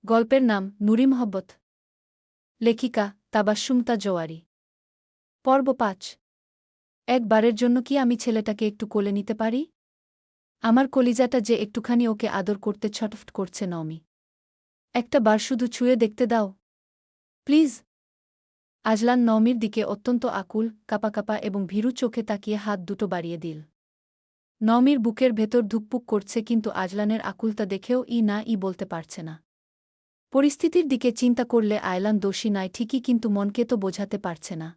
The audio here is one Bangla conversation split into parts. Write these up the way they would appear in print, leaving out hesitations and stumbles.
গল্পের নাম নুরি মোহব্বত। লেখিকা তাবাস্সুমতা জওয়ারি। পর্ব ৫। একবারের জন্য কি আমি ছেলেটাকে একটু কোলে নিতে পারি? আমার কলিজাটা যে একটুখানি ওকে আদর করতে ছটফট করছে নমি। একটা বার শুধু ছুঁয়ে দেখতে দাও প্লিজ। আজলান নমির দিকে অত্যন্ত আকুল, কাপা কাপা এবং ভীরু চোখে তাকিয়ে হাত দুটো বাড়িয়ে দিল। নমির বুকের ভেতর ধুকপুক করছে, কিন্তু আজলানের আকুলতা দেখেও না বলতে পারছে না। পরিস্থিতির দিকে চিন্তা করলে আয়লান দোষী নয় ঠিকই, কিন্তু মনকে তো বোঝাতে পারছে না।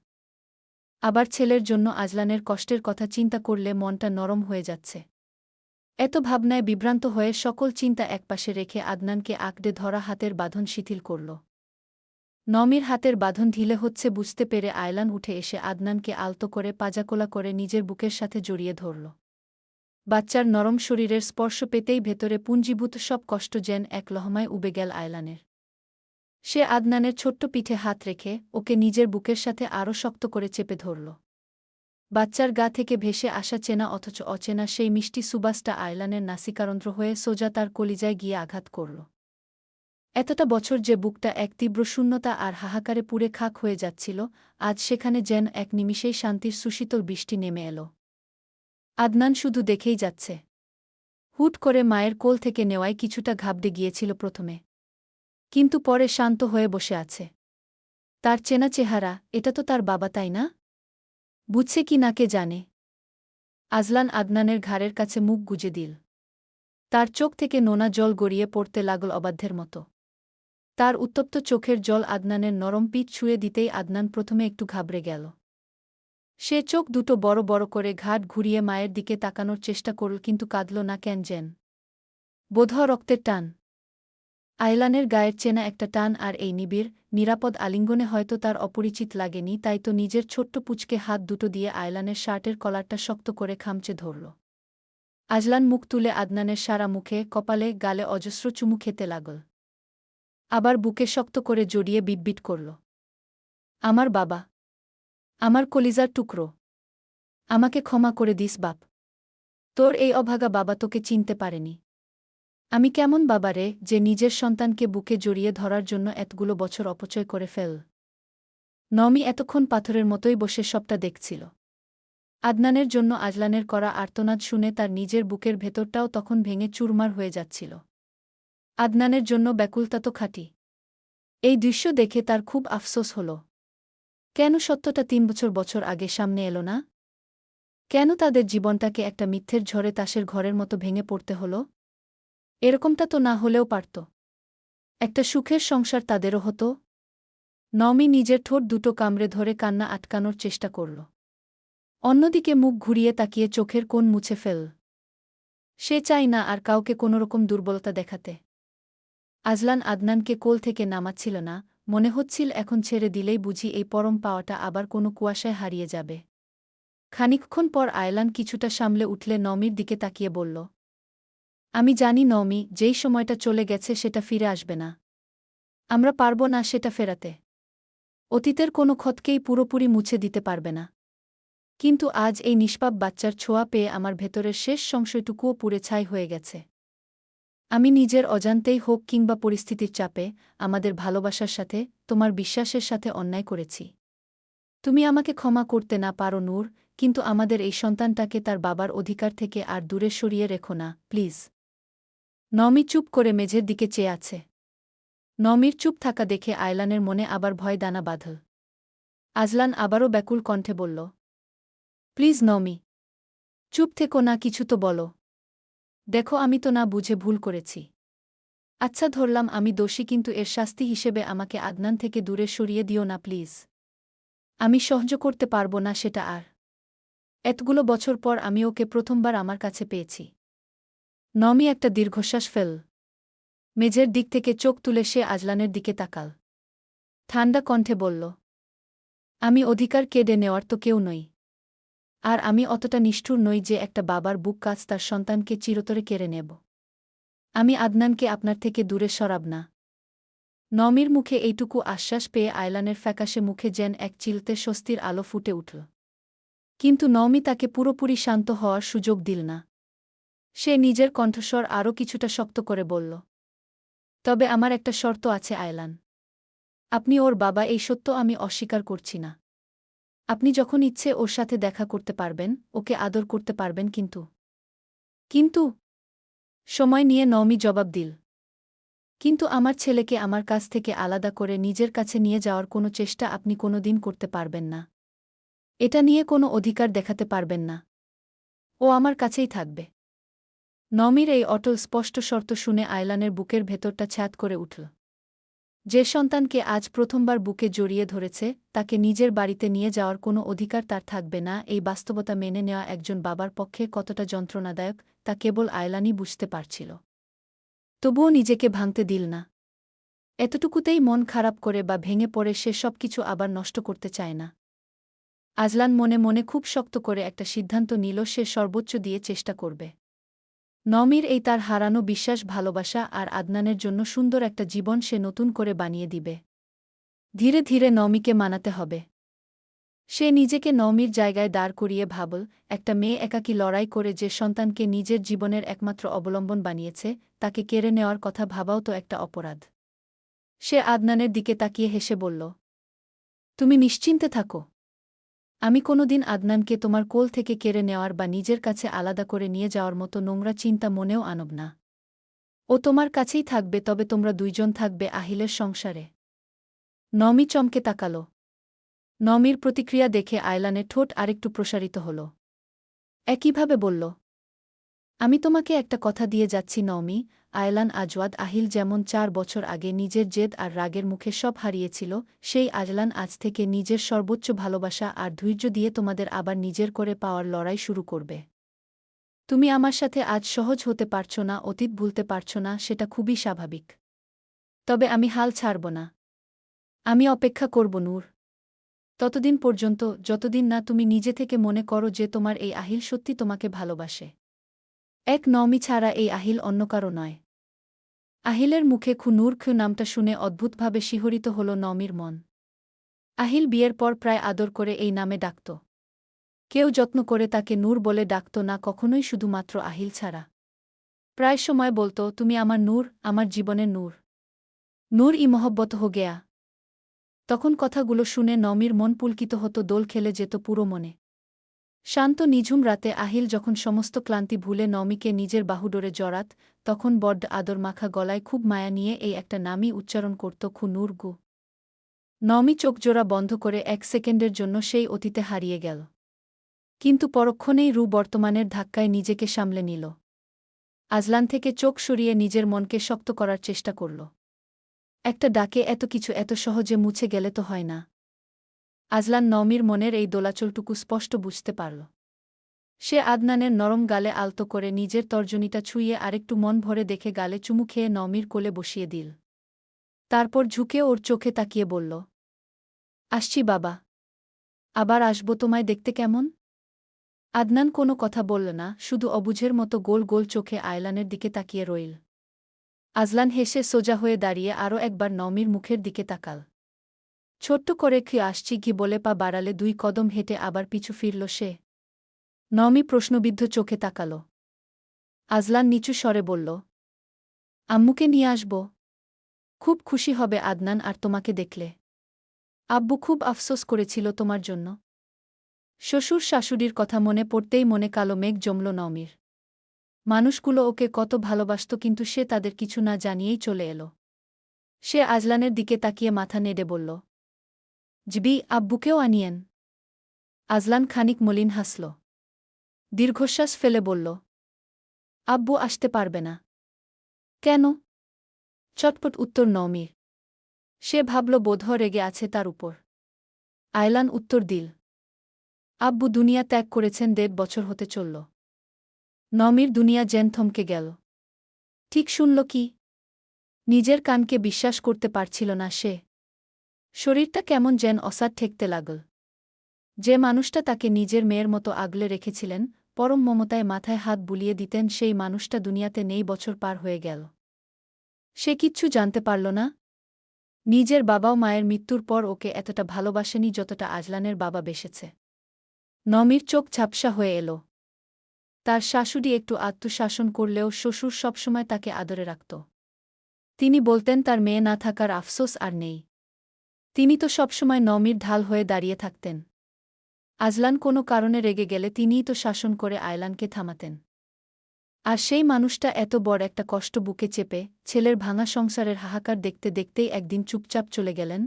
আবার ছেলের জন্য আজলানের কষ্টের কথা চিন্তা করলে মনটা নরম হয়ে যাচ্ছে। এত ভাবনায় বিভ্রান্ত হয়ে সকল চিন্তা একপাশে রেখে আদনানকে আঁকড়ে ধরা হাতের বাঁধন শিথিল করল। নমির হাতের বাঁধন ঢিলে হচ্ছে বুঝতে পেরে আয়লান উঠে এসে আদনানকে আলতো করে পাজাকোলা করে নিজের বুকের সাথে জড়িয়ে ধরল। বাচ্চার নরম শরীরের স্পর্শ পেতেই ভেতরে পুঞ্জীভূত সব কষ্ট যেন এক লহমায় উবে গেল আয়লানের। সে আদনানের ছোট্ট পিঠে হাত রেখে ওকে নিজের বুকের সাথে আরও শক্ত করে চেপে ধরল। বাচ্চার গা থেকে ভেসে আসা চেনা অথচ অচেনা সেই মিষ্টি সুবাসটা আয়লানের নাসিকারন্ধ্র হয়ে সোজা তার কলিজায় গিয়ে আঘাত করল। এতটা বছর যে বুকটা এক তীব্র শূন্যতা আর হাহাকারে পুড়ে খাক হয়ে যাচ্ছিল, আজ সেখানে যেন এক নিমিষেই শান্তির সুশীতল বৃষ্টি নেমে এল। আদনান শুধু দেখেই যাচ্ছে। হুট করে মায়ের কোল থেকে নেওয়ায় কিছুটা ঘাবড়ে গিয়েছিল প্রথমে, কিন্তু পরে শান্ত হয়ে বসে আছে। তার চেনা চেহারা, এটা তো তার বাবা, তাই না? বুঝছে কি না কে জানে। আজলান আদনানের ঘাড়ের কাছে মুখ গুজে দিল। তার চোখ থেকে নোনা জল গড়িয়ে পড়তে লাগল অবাধ্যের মতো। তার উত্তপ্ত চোখের জল আদনানের নরম পিঠ ছুঁয়ে দিতেই আদনান প্রথমে একটু ঘাবড়ে গেল। সে চোখ দুটো বড় বড় করে ঘাট ঘুরিয়ে মায়ের দিকে তাকানোর চেষ্টা করল, কিন্তু কাঁদল না কেন যেন। বোধহয় রক্তের টান। আয়লানের গায়ের চেনা একটা টান, আর এই নিবিড় নিরাপদ আলিঙ্গনে হয়তো তার অপরিচিত লাগেনি, তাই তো নিজের ছোট্ট পুচকে হাত দুটো দিয়ে আয়লানের শার্টের কলারটা শক্ত করে খামচে ধরল। আজলান মুখ তুলে আদনানের সারা মুখে, কপালে, গালে অজস্র চুমু খেতে লাগল। আবার বুকে শক্ত করে জড়িয়ে বিটবিট করল। আমার বাবা, আমার কলিজার টুকরো, আমাকে ক্ষমা করে দিস বাপ। তোর এই অভাগা বাবা তোকে চিনতে পারেনি। আমি কেমন বাবা রে, যে নিজের সন্তানকে বুকে জড়িয়ে ধরার জন্য এতগুলো বছর অপচয় করে ফেল। নমি এতক্ষণ পাথরের মতোই বসে সবটা দেখছিল। আদনানের জন্য আজলানের করা আর্তনাদ শুনে তার নিজের বুকের ভেতরটাও তখন ভেঙে চুরমার হয়ে যাচ্ছিল। আদনানের জন্য ব্যাকুলতা তো খাঁটি। এই দৃশ্য দেখে তার খুব আফসোস হল। কেন সত্যটা ৩ বছর আগে সামনে এলো না? কেন তাদের জীবনটাকে একটা মিথ্যের ঝড়ে তাসের ঘরের মতো ভেঙে পড়তে হল? এরকমটা তো না হলেও পারত। একটা সুখের সংসার তাদেরও হতো। নমি নিজের ঠোঁট দুটো কামড়ে ধরে কান্না আটকানোর চেষ্টা করল। অন্যদিকে মুখ ঘুরিয়ে তাকিয়ে চোখের কোণ মুছে ফেল। সে চায় না আর কাউকে কোনোরকম দুর্বলতা দেখাতে। আজলান আদনানকে কোল থেকে নামাচ্ছিল না, মনে হচ্ছিল এখন ছেড়ে দিলেই বুঝি এই পরম পাওয়াটা আবার কোনো কুয়াশায় হারিয়ে যাবে। খানিকক্ষণ পর আয়লান কিছুটা সামলে উঠলে নমির দিকে তাকিয়ে বলল, আমি জানি নমি, যেই সময়টা চলে গেছে সেটা ফিরে আসবে না। আমরা পারব না সেটা ফেরাতে। অতীতের কোনো ক্ষতকেই পুরোপুরি মুছে দিতে পারবে না। কিন্তু আজ এই নিষ্পাপ বাচ্চার ছোঁয়া পেয়ে আমার ভেতরের শেষ সংশয়টুকুও পুড়ে ছাই হয়ে গেছে। আমি নিজের অজান্তেই হোক কিংবা পরিস্থিতির চাপে, আমাদের ভালোবাসার সাথে, তোমার বিশ্বাসের সাথে অন্যায় করেছি। তুমি আমাকে ক্ষমা করতে না পারো নূর, কিন্তু আমাদের এই সন্তানটাকে তার বাবার অধিকার থেকে আর দূরে সরিয়ে রেখো না, প্লিজ। নমি চুপ করে মেঝের দিকে চেয়ে আছে। নমির চুপ থাকা দেখে আয়লানের মনে আবার ভয় দানা বাঁধল। আজলান আবারও ব্যাকুল কণ্ঠে বলল, প্লিজ নমি, চুপ থেকো না, কিছু তো বলো। দেখো আমি তো না বুঝে ভুল করেছি। আচ্ছা ধরলাম আমি দোষী, কিন্তু এর শাস্তি হিসেবে আমাকে আদনান থেকে দূরে সরিয়ে দিও না প্লিজ। আমি সহ্য করতে পারব না সেটা আর। এতগুলো বছর পর আমি ওকে প্রথমবার আমার কাছে পেয়েছি। নমি একটা দীর্ঘশ্বাস ফেল। মেঝের দিক থেকে চোখ তুলে সে আজলানের দিকে তাকাল। ঠান্ডা কণ্ঠে বলল, আমি অধিকার কেড়ে নেওয়ার তো কেউ নই। আর আমি অতটা নিষ্ঠুর নই যে একটা বাবার বুক কাছ তার সন্তানকে চিরতরে কেড়ে নেব। আমি আদনানকে আপনার থেকে দূরে সরাব না। নমির মুখে এইটুকু আশ্বাস পেয়ে আয়লানের ফ্যাকাশে মুখে যেন এক চিলতে স্বস্তির আলো ফুটে উঠল। কিন্তু নমি তাকে পুরোপুরি শান্ত হওয়ার সুযোগ দিল না। সে নিজের কণ্ঠস্বর আরও কিছুটা শক্ত করে বলল, তবে আমার একটা শর্ত আছে আয়লান। আপনি ওর বাবা এই সত্য আমি অস্বীকার করছি না। আপনি যখন ইচ্ছে ওর সাথে দেখা করতে পারবেন, ওকে আদর করতে পারবেন কিন্তু সময় নিয়ে নওমি জবাব দিল। কিন্তু আমার ছেলেকে আমার কাছ থেকে আলাদা করে নিজের কাছে নিয়ে যাওয়ার কোনো চেষ্টা আপনি কোনো দিন করতে পারবেন না। এটা নিয়ে কোনো অধিকার দেখাতে পারবেন না। ও আমার কাছেই থাকবে। নওমির এই অটল স্পষ্ট শর্ত শুনে আয়লানের বুকের ভেতরটা ছ্যাঁত করে উঠল। যে সন্তানকে আজ প্রথমবার বুকে জড়িয়ে ধরেছে, তাকে নিজের বাড়িতে নিয়ে যাওয়ার কোনো অধিকার তার থাকবে না, এই বাস্তবতা মেনে নেওয়া একজন বাবার পক্ষে কতটা যন্ত্রণাদায়ক তা কেবল আয়লানই বুঝতে পারছিল। তবুও নিজেকে ভাঙতে দিল না। এতটুকুতেই মন খারাপ করে বা ভেঙে পড়ে সে সবকিছু আবার নষ্ট করতে চায় না। আজলান মনে মনে খুব শক্ত করে একটা সিদ্ধান্ত নিল, সে সর্বোচ্চ দিয়ে চেষ্টা করবে। নওমির এই তার হারানো বিশ্বাস, ভালোবাসা আর আদনানের জন্য সুন্দর একটা জীবন সে নতুন করে বানিয়ে দিবে। ধীরে ধীরে নওমিকে মানাতে হবে। সে নিজেকে নওমির জায়গায় দাঁড় করিয়ে ভাবল, একটা মেয়ে একাকী লড়াই করে যে সন্তানকে নিজের জীবনের একমাত্র অবলম্বন বানিয়েছে, তাকে কেড়ে নেওয়ার কথা ভাবাও তো একটা অপরাধ। সে আদনানের দিকে তাকিয়ে হেসে বলল, তুমি নিশ্চিন্তে থাকো। আমি কোনোদিন আদনানকে তোমার কোল থেকে কেড়ে নেওয়ার বা নিজের কাছে আলাদা করে নিয়ে যাওয়ার মতো নোংরা চিন্তা মনেও আনব না। ও তোমার কাছেই থাকবে, তবে তোমরা দুইজন থাকবে আহিলের সংসারে। নওমি চমকে তাকাল। নওমির প্রতিক্রিয়া দেখে আয়লানের ঠোঁট আরেকটু প্রসারিত হল। একইভাবে বলল, আমি তোমাকে একটা কথা দিয়ে যাচ্ছি নওমি, আয়লান আজওয়াদ আহিল যেমন 4 বছর আগে নিজের জেদ আর রাগের মুখে সব হারিয়েছিল, সেই আজলান আজ থেকে নিজের সর্বোচ্চ ভালোবাসা আর ধৈর্য দিয়ে তোমাদের আবার নিজের করে পাওয়ার লড়াই শুরু করবে। তুমি আমার সাথে আজ সহজ হতে পারছ না, অতীত ভুলতে পারছ না, সেটা খুবই স্বাভাবিক। তবে আমি হাল ছাড়ব না। আমি অপেক্ষা করব নূর। ততদিন পর্যন্ত, যতদিন না তুমি নিজে থেকে মনে করো যে তোমার এই আহিল সত্যি তোমাকে ভালোবাসে। এক নওমি ছাড়া এই আহিল অন্য কারো নয়। আহিলের মুখে নূর নামটা শুনে অদ্ভুতভাবে শিহরিত হল নওমির মন। আহিল বিয়ের পর প্রায় আদর করে এই নামে ডাকত। কেউ যত্ন করে তাকে নূর বলে ডাকত না, কখনোই শুধুমাত্র আহিল ছাড়া। প্রায় সময় বলত, তুমি আমার নূর, আমার জীবনের নূর। নূর ই মহব্বত হো গেয়া। তখন কথাগুলো শুনে নওমির মন পুলকিত হতো, দোল খেলে যেত পুরো মনে। শান্ত নিঝুম রাতে আহিল যখন সমস্ত ক্লান্তি ভুলে নওমিকে নিজের বাহুডোরে জড়াত, তখন বড্ড আদর মাখা গলায় খুব মায়া নিয়ে এই একটা নামই উচ্চারণ করত, নূর গু। নওমি চোখজোড়া বন্ধ করে 1 সেকেন্ডের জন্য সেই অতীতে হারিয়ে গেল। কিন্তু পরক্ষণেই বর্তমানের ধাক্কায় নিজেকে সামলে নিল। আজলান থেকে চোখ সরিয়ে নিজের মনকে শক্ত করার চেষ্টা করল। একটা ডাকে এত কিছু এত সহজে মুছে গেলে তো হয় না। আজলান নওমির মনের এই দোলাচলটুকু স্পষ্ট বুঝতে পারল। সে আদনানের নরম গালে আলতো করে নিজের তর্জনীটা ছুঁয়ে আরেকটু মন ভরে দেখে গালে চুমু খেয়ে নওমির কোলে বসিয়ে দিল। তারপর ঝুঁকে ওর চোখে তাকিয়ে বলল, আসছি বাবা। আবার আসব তোমায় দেখতে। কেমন? আদনান কোনো কথা বলল না, শুধু অবুঝের মতো গোল গোল চোখে আয়লানের দিকে তাকিয়ে রইল। আজলান হেসে সোজা হয়ে দাঁড়িয়ে আরও একবার নওমির মুখের দিকে তাকাল। ছোট্ট করে আসছি কি বলে পা বাড়ালে 2 কদম হেঁটে আবার পিছু ফিরল সে। নওমি প্রশ্নবিদ্ধ চোখে তাকাল। আজলান নিচু স্বরে বলল, আম্মুকে নিয়ে আসব। খুব খুশি হবে আদনান আর তোমাকে দেখলে। আব্বু খুব আফসোস করেছিল তোমার জন্য। শ্বশুর শাশুড়ির কথা মনে পড়তেই মনে কালো মেঘ জমল নওমির। মানুষগুলো ওকে কত ভালোবাসত, কিন্তু সে তাদের কিছু না জানিয়েই চলে এল। সে আজলানের দিকে তাকিয়ে মাথা নেড়ে বলল, জিবি, আব্বুকেও আনিয়েন। আজলান খানিক মলিন হাসল। দীর্ঘশ্বাস ফেলে বলল, আব্বু আসতে পারবে না। কেন? চটপট উত্তর নওমির। সে ভাবল বোধহয় রেগে আছে তার উপর। আয়লান উত্তর দিল, আব্বু দুনিয়া ত্যাগ করেছেন 1.5 বছর হতে চলল। নওমির দুনিয়া যেন থমকে গেল। ঠিক শুনল কি? নিজের কানকে বিশ্বাস করতে পারছিল না সে। শরীরটা কেমন যেন অসাড় ঠেকতে লাগল। যে মানুষটা তাকে নিজের মেয়ের মতো আগলে রেখেছিলেন, পরম মমতায় মাথায় হাত বুলিয়ে দিতেন, সেই মানুষটা দুনিয়াতে নেই। বছর পার হয়ে গেল। সে কিচ্ছু জানতে পারল না। নিজের বাবাও মায়ের মৃত্যুর পর ওকে এতটা ভালোবাসেনি যতটা আজলানের বাবা বেসেছে। নওমির চোখ ঝাপসা হয়ে এল। তার শাশুড়ি একটু আত্মশাসন করলেও শ্বশুর সবসময় তাকে আদরে রাখত। তিনি বলতেন তার মেয়ে না থাকার আফসোস আর নেই। তিনি তো সবসময় নমির ঢাল হয়ে দাঁড়িয়ে থাকতেন। আজলান কোনো কারণে রেগে গেলে তিনিই তো শাসন করে আয়লানকে থামাতেন। আর সেই মানুষটা এত বড় একটা কষ্ট বুকে চেপে ছেলের ভাঙা সংসারের হাহাকার দেখতে দেখতেই একদিন চুপচাপ চলে গেলেন।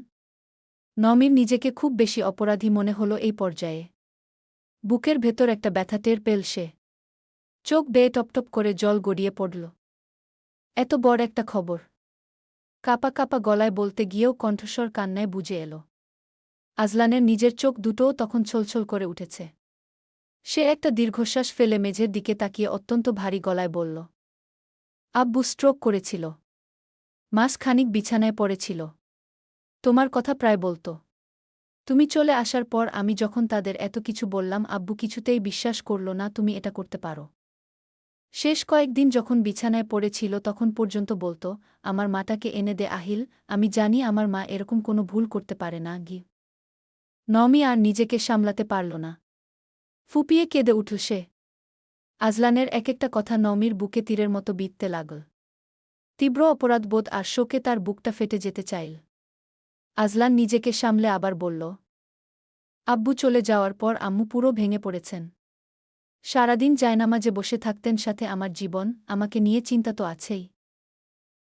নমির নিজেকে খুব বেশি অপরাধী মনে হল এই পর্যায়ে। বুকের ভেতর একটা ব্যথা টের পেল সে। চোখ বেয়ে টপটপ করে জল গড়িয়ে পড়ল। এত বড় একটা খবর কাপা কাপা গলায় বলতে গিয়েও কণ্ঠস্বর কান্নায় বুঝে এল। আজলানের নিজের চোখ দুটোও তখন ছলছল করে উঠেছে। সে একটা দীর্ঘশ্বাস ফেলে মেঝের দিকে তাকিয়ে অত্যন্ত ভারী গলায় বলল, আব্বু স্ট্রোক করেছিল। মাস খানিক বিছানায় পড়েছিল। তোমার কথা প্রায় বলতো। তুমি চলে আসার পর আমি যখন তাদের এত কিছু বললাম আব্বু কিছুতেই বিশ্বাস করল না তুমি এটা করতে পারো। শেষ কয়েকদিন যখন বিছানায় পড়েছিল তখন পর্যন্ত বলতো, আমার মাটাকে এনে দে আহিল, আমি জানি আমার মা এরকম কোনো ভুল করতে পারে না। নমি আর নিজেকে সামলাতে পারল না। ফুপিয়ে কেঁদে উঠল সে। আজলানের এক একটা কথা নমির বুকে তীরের মতো বিঁধতে লাগল। তীব্র অপরাধবোধ আর শোকে তার বুকটা ফেটে যেতে চাইল। আজলান নিজেকে সামলে আবার বলল, আব্বু চলে যাওয়ার পর আম্মু পুরো ভেঙে পড়েছেন। সারাদিন জায়নামাজে বসে থাকতেন, সাথে আমার জীবন, আমাকে নিয়ে চিন্তা তো আছেই।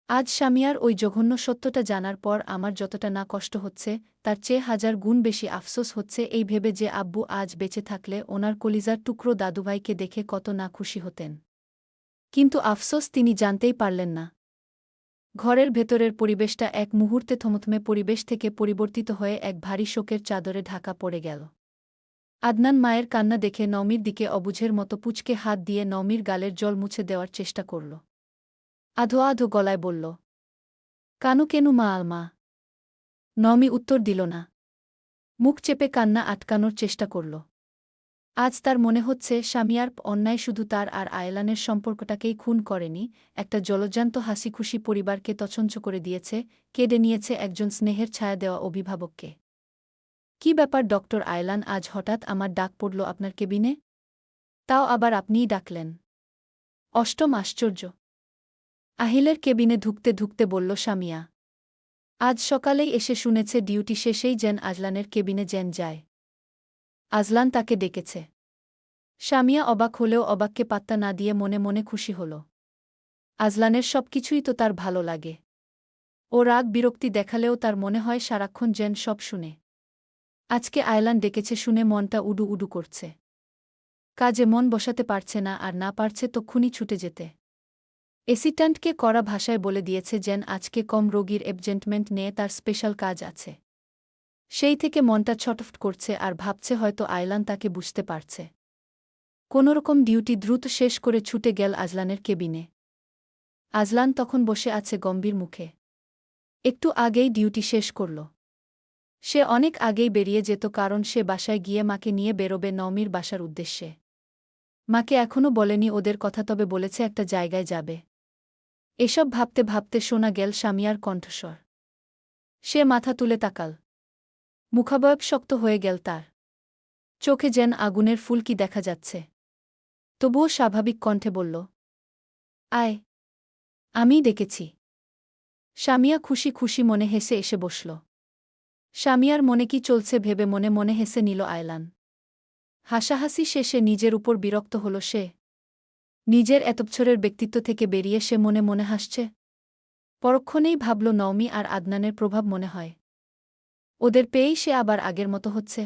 আজ স্বামীয়ার ওই জঘন্য সত্যটা জানার পর আমার যতটা না কষ্ট হচ্ছে তার চেয়ে 1000 গুণ বেশি আফসোস হচ্ছে এই ভেবে যে আব্বু আজ বেঁচে থাকলে ওনার কলিজার টুকরো দাদুভাইকে দেখে কত না খুশি হতেন। কিন্তু আফসোস তিনি জানতেই পারলেন না। ঘরের ভেতরের পরিবেশটা এক মুহূর্তে থমথমে পরিবেশ থেকে পরিবর্তিত হয়ে এক ভারী শোকের চাদরে ঢাকা পড়ে গেল। আদনান মায়ের কান্না দেখে নমির দিকে অবুঝের মতো পুচকে হাত দিয়ে নমির গালের জল মুছে দেওয়ার চেষ্টা করল। আধো আধো গলায় বলল, কানু কেনু মা আলমা। নমি উত্তর দিল না। মুখ চেপে কান্না আটকানোর চেষ্টা করল। আজ তার মনে হচ্ছে স্বামীয়ার অন্যায় শুধু তার আর আয়লানের সম্পর্কটাকেই খুন করেনি, একটা জলজ্যান্ত হাসিখুশি পরিবারকে তছঞ্চ করে দিয়েছে, কেড়ে নিয়েছে একজন স্নেহের ছায়া দেওয়া অভিভাবককে। কি ব্যাপার ডক্টর আয়লান, আজ হঠাৎ আমার ডাক পড়ল আপনার কেবিনে? তাও আবার আপনিই ডাকলেন। অষ্টম আশ্চর্য। আহিলের কেবিনে ঢুকতে ঢুকতে বলল স্বামীয়া। আজ সকালেই এসে শুনেছে ডিউটি শেষেই যেন আজলানের কেবিনে যেন যায়। আজলান তাকে ডেকেছে। স্বামীয়া অবাক হলেও অবাককে পাত্তা না দিয়ে মনে মনে খুশি হল। আজলানের সবকিছুই তো তার ভালো লাগে। ও রাগ বিরক্তি দেখালেও তার মনে হয় সারাক্ষণ যেন সব শুনে। আজকে আয়লান ডেকেছে শুনে মনটা উডু উডু করছে। কাজে মন বসাতে পারছে না, আর না পারছে তক্ষুনি ছুটে যেতে। অ্যাসিস্ট্যান্টকে কড়া ভাষায় বলে দিয়েছে যেন আজকে কম রোগীর অ্যাপয়েন্টমেন্ট নিয়ে তার স্পেশাল কাজ আছে। সেই থেকে মনটা ছটফট করছে আর ভাবছে হয়তো আয়লান তাকে বুঝতে পারছে। কোনোরকম ডিউটি দ্রুত শেষ করে ছুটে গেল আজলানের কেবিনে। আজলান তখন বসে আছে গম্ভীর মুখে। একটু আগেই ডিউটি শেষ করল। সে অনেক আগেই বেরিয়ে যেত, কারণ সে বাসায় গিয়ে মাকে নিয়ে বেরোবে নমির বাসার উদ্দেশ্যে। মাকে এখনও বলেনি ওদের কথা, তবে বলেছে একটা জায়গায় যাবে। এসব ভাবতে ভাবতে শোনা গেল স্বামীয়ার কণ্ঠস্বর। সে মাথা তুলে তাকাল। মুখাবয়ব শক্ত হয়ে গেল তার। চোখে যেন আগুনের ফুলকি দেখা যাচ্ছে। তবুও স্বাভাবিক কণ্ঠে বলল, আয়, আমিই ডেকেছি। স্বামীয়া খুশি খুশি মনে হেসে এসে বসল। স্বামীয়ার মনে কি চলছে ভেবে মনে মনে হেসে নিল আয়লান। হাসাহাসি শেষে নিজের উপর বিরক্ত হল সে। নিজের এত বছরের ব্যক্তিত্ব থেকে বেরিয়ে সে মনে মনে হাসছে। পরক্ষণেই ভাবল নওমি আর আদনানের প্রভাব মনে হয়। ওদের পেয়েই সে আবার আগের মতো হচ্ছে।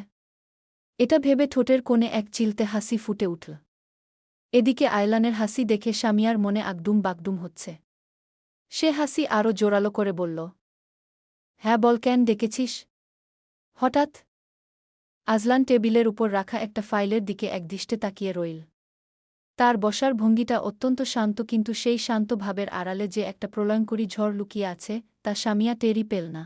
এটা ভেবে ঠোঁটের কোণে এক চিলতে হাসি ফুটে উঠল। এদিকে আয়লানের হাসি দেখে স্বামীয়ার মনে আগডুম বাগডুম হচ্ছে। সে হাসি আরও জোরালো করে বলল, হ্যাঁ বল, কেন ডেকেছিস হঠাৎ? আজলান টেবিলের উপর রাখা একটা ফাইলের দিকে একদৃষ্টে তাকিয়ে রইল। তার বসার ভঙ্গিটা অত্যন্ত শান্ত, কিন্তু সেই শান্ত ভাবের আড়ালে যে একটা প্রলয়ঙ্করী ঝড় লুকিয়ে আছে তা স্বামীয়া টেরই পেল না।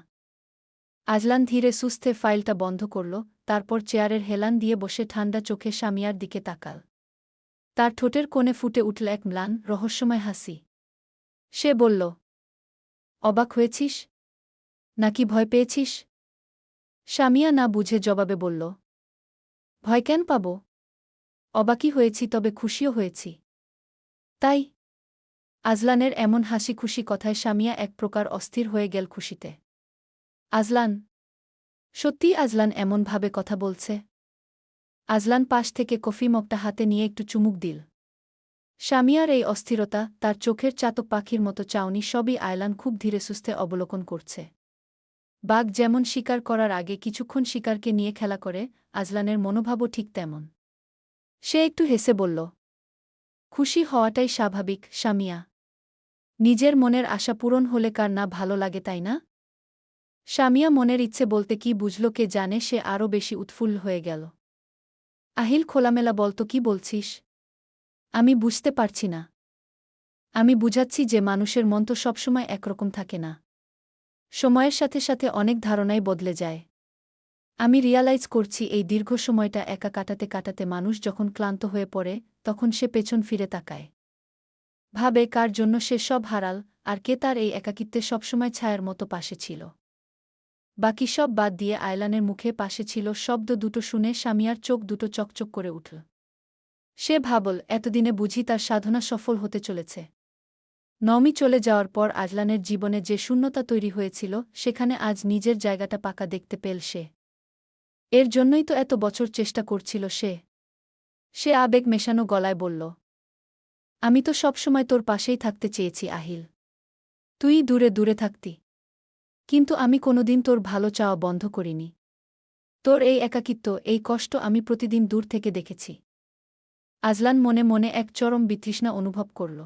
আজলান ধীরে সুস্থে ফাইলটা বন্ধ করল, তারপর চেয়ারের হেলান দিয়ে বসে ঠান্ডা চোখে স্বামীয়ার দিকে তাকাল। তার ঠোঁটের কোণে ফুটে উঠল এক ম্লান রহস্যময় হাসি। সে বলল, অবাক হয়েছিস নাকি ভয় পেয়েছিস? স্বামীয়া না বুঝে জবাবে বলল, ভয় কেন পাব? অবাকই হয়েছি, তবে খুশিও হয়েছি। তাই? আজলানের এমন হাসি খুশি কথায় সামিয়া এক প্রকার অস্থির হয়ে গেল খুশিতে। আজলান? সত্যি আজলান এমনভাবে কথা বলছে? আজলান পাশ থেকে কফি মগটা হাতে নিয়ে একটু চুমুক দিল। সামিয়ার এই অস্থিরতা, তার চোখের চাতক পাখির মতো চাউনি সবই আয়লান খুব ধীরে সুস্থে অবলোকন করছে। বাঘ যেমন শিকার করার আগে কিছুক্ষণ শিকারকে নিয়ে খেলা করে, আজলানের মনোভাবও ঠিক তেমন। সে একটু হেসে বলল, খুশি হওয়াটাই স্বাভাবিক সামিয়া। নিজের মনের আশা পূরণ হলে কার না ভালো লাগে, তাই না? সামিয়া মনের ইচ্ছে বলতে কি বুঝল কে জানে, সে আরও বেশি উৎফুল্ল হয়ে গেল। আহিল খোলামেলা বলতো, কি বলছিস? আমি বুঝতে পারছি না। আমি বুঝাচ্ছি যে মানুষের মন তো সবসময় একরকম থাকে না। সময়ের সাথে সাথে অনেক ধারণাই বদলে যায়। আমি রিয়ালাইজ করছি এই দীর্ঘ সময়টা একা কাটাতে কাটাতে মানুষ যখন ক্লান্ত হয়ে পড়ে, তখন সে পেছন ফিরে তাকায়। ভাবে কার জন্য সে সব হারাল, আর কে তার এই একাকিত্বে সবসময় ছায়ার মতো পাশে ছিল। বাকি সব বাদ দিয়ে আয়লানের মুখে পাশে ছিল শব্দ দুটো শুনে সামিয়ার চোখ দুটো চকচক করে উঠল। সে ভাবল, এতদিনে বুঝি তার সাধনা সফল হতে চলেছে। নওমি চলে যাওয়ার পর আজলানের জীবনে যে শূন্যতা তৈরি হয়েছিল, সেখানে আজ নিজের জায়গাটা পাকা দেখতে পেল সে। এর জন্যই তো এত বছর চেষ্টা করছিল সে। সে আবেগ মেশানো গলায় বলল, আমি তো সবসময় তোর পাশেই থাকতে চেয়েছি আহিল। তুই দূরে দূরে থাকতি। কিন্তু আমি কোনোদিন তোর ভালো চাওয়া বন্ধ করিনি। তোর এই একাকিত্ব, এই কষ্ট আমি প্রতিদিন দূর থেকে দেখেছি। আজলান মনে মনে এক চরম বিতৃষ্ণা অনুভব করল।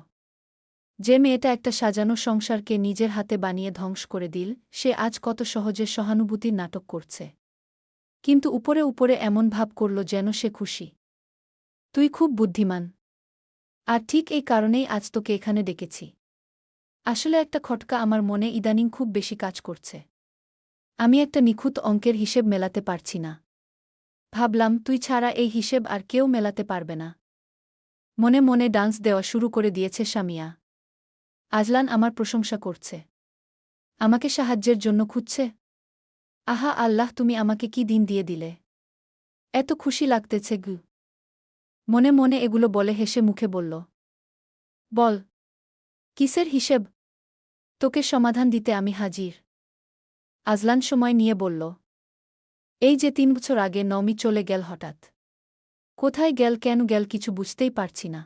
যে মেয়েটা একটা সাজানো সংসারকে নিজের হাতে বানিয়ে ধ্বংস করে দিল, সে আজ কত সহজে সহানুভূতির নাটক করছে। কিন্তু উপরে উপরে এমন ভাব করল যেন সে খুশি। তুই খুব বুদ্ধিমান। আর ঠিক এই কারণেই আজ তোকে এখানে ডেকেছি। আসলে একটা খটকা আমার মনে ইদানিং খুব বেশি কাজ করছে। আমি একটা নিখুঁত অঙ্কের হিসেব মেলাতে পারছি না। ভাবলাম তুই ছাড়া এই হিসেব আর কেউ মেলাতে পারবে না। মনে মনে ডান্স দেওয়া শুরু করে দিয়েছে সামিয়া। আজলান আমার প্রশংসা করছে। আমাকে সাহায্যের জন্য খুঁজছে। আহা আল্লাহ, তুমি আমাকে কি দিন দিয়ে দিলে! এত খুশি লাগতেছে গু। মনে মনে এগুলো বলে হেসে মুখে বলল, বল, কিসের হিসেব? তোকে সমাধান দিতে আমি হাজির। আজলান সময় নিয়ে বলল, এই যে 3 বছর আগে নওমি চলে গেল হঠাৎ। কোথায় গেল, কেন গেল কিছু বুঝতেই পারছি না।